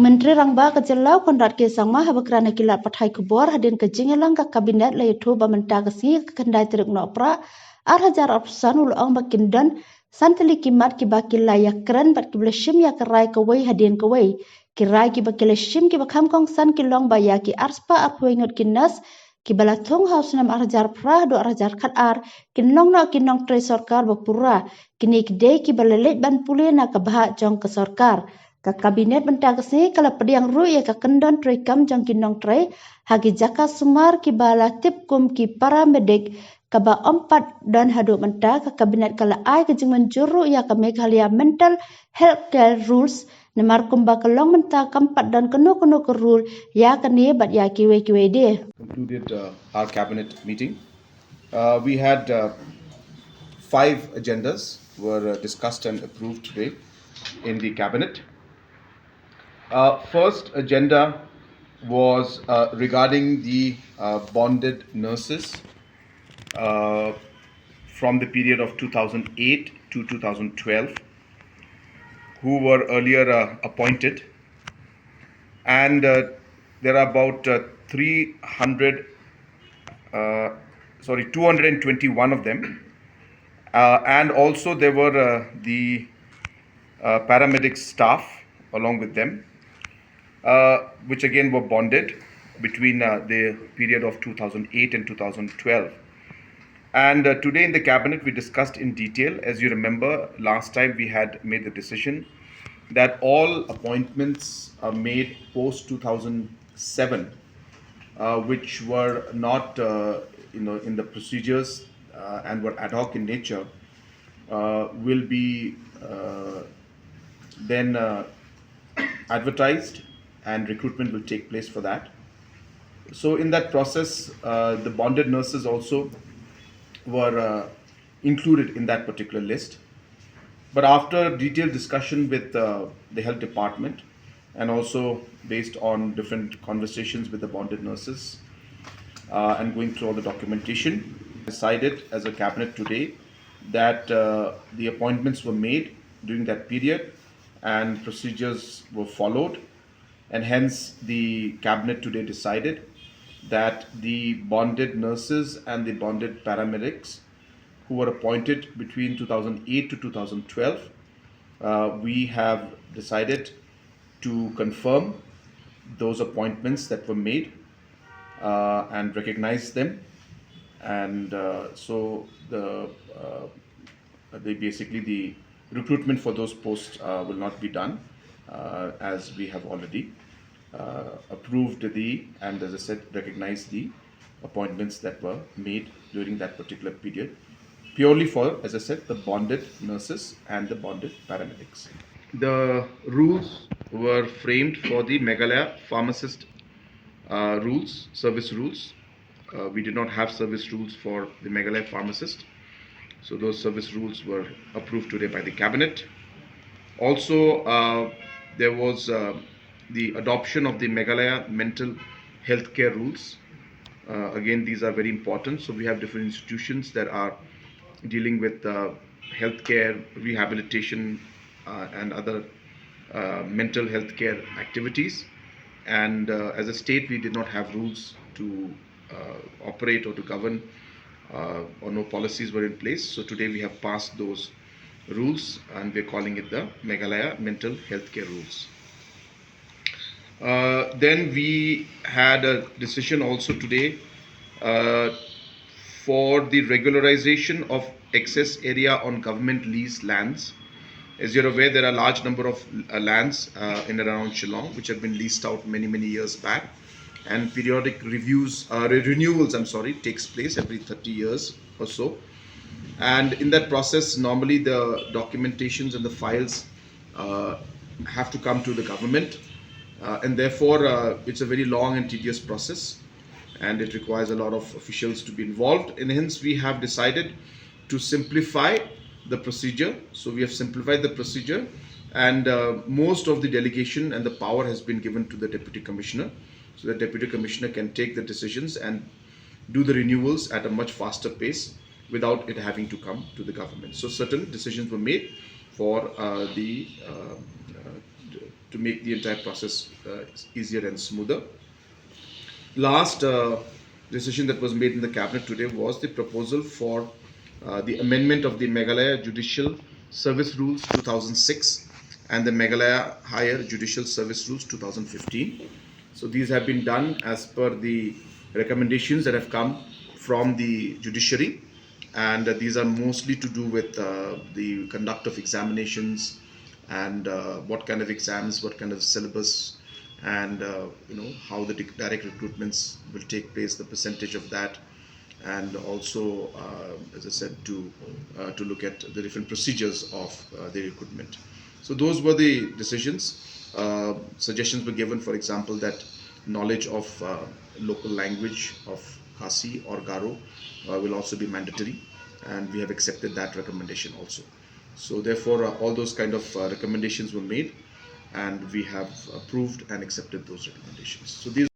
Menteri Rangba Kejelau Konrad Kesangma Habakrana Kilat Pathai Kubor Hadin Kejingelang ke Kabinet Layutu Bamenta Khasi Kendai Teruk Nopra Arhajar Apsan Ulong Bakindan Santali Kimat Kibakil Layak Keren Bat Kibleshim Ya Kerai Kawai Hadin Kawai Kirai Kibakileshim Kibakam Kongsan Kilong Bayaki Arspa Arhuingut Kinas Kibalatung Haus Nam Arhajar Pra Do Arhajar Katar Kinong No Kinong Tre Sorkar Bapura Kini Kidei Kibalelit Ban Pulina Kabah Jong ke Sorkar Ka Kabinet Benta Khasi kala Pdiang ru ya ka kendon tre kam jang kinong tre hagi jaka sumar ki bala tip kum ki paramedik ka ba ompat dan hadu menta ka Kabinet kala ai ka jing menjuru ya ka Meghalaya mental health care rules nemar kumba kalong menta kampat dan kenu ke rule ya ka ni bat ya kiwe de concluded our cabinet meeting. We had 5 agendas were discussed and approved today in the cabinet. First agenda was regarding the bonded nurses from the period of 2008 to 2012 who were earlier appointed, and there are about 221 of them, and also there were the paramedic staff along with them, which again were bonded between the period of 2008 and 2012. And today in the cabinet we discussed in detail. As you remember, last time we had made the decision that all appointments made post 2007, which were not in the procedures and were ad hoc in nature, will be then advertised, and recruitment will take place for that. So in that process, the bonded nurses also were included in that particular list. But after detailed discussion with the health department, and also based on different conversations with the bonded nurses and going through all the documentation, decided as a cabinet today that the appointments were made during that period and procedures were followed, and hence the cabinet today decided that the bonded nurses and the bonded paramedics who were appointed between 2008 to 2012, we have decided to confirm those appointments that were made and recognize them, and so basically the recruitment for those posts will not be done, as we have already approved and as I said, recognized the appointments that were made during that particular period, purely for, as I said, the bonded nurses and the bonded paramedics. The rules were framed for the Meghalaya pharmacist service rules. We did not have service rules for the Meghalaya pharmacist, so those service rules were approved today by the cabinet. Also, there was the adoption of the Meghalaya mental health care rules. Again, these are very important. So we have different institutions that are dealing with healthcare, rehabilitation, and other mental health care activities. And as a state, we did not have rules to operate or to govern, or no policies were in place. So today we have passed those rules, and we're calling it the Meghalaya mental health care rules. Then we had a decision also today for the regularization of excess area on government lease lands. As you're aware, there are a large number of lands in and around Shillong which have been leased out many years back, and periodic renewals takes place every 30 years or so. And in that process, normally the documentations and the files have to come to the government, and therefore it's a very long and tedious process, and it requires a lot of officials to be involved, and hence we have decided to simplify the procedure. So we have simplified the procedure, and most of the delegation and the power has been given to the Deputy Commissioner, so the Deputy Commissioner can take the decisions and do the renewals at a much faster pace without it having to come to the government. So certain decisions were made for the to make the entire process easier and smoother. Last decision that was made in the cabinet today was the proposal for the amendment of the Meghalaya Judicial Service Rules 2006 and the Meghalaya Higher Judicial Service Rules 2015. So these have been done as per the recommendations that have come from the judiciary, and these are mostly to do with the conduct of examinations and what kind of exams, what kind of syllabus, and how the direct recruitments will take place, the percentage of that, and also, as I said, to look at the different procedures of the recruitment. So those were the decisions. Suggestions were given, for example, that knowledge of local language of Khasi or Garo will also be mandatory, and we have accepted that recommendation also. So therefore, all those kind of recommendations were made, and we have approved and accepted those recommendations. So these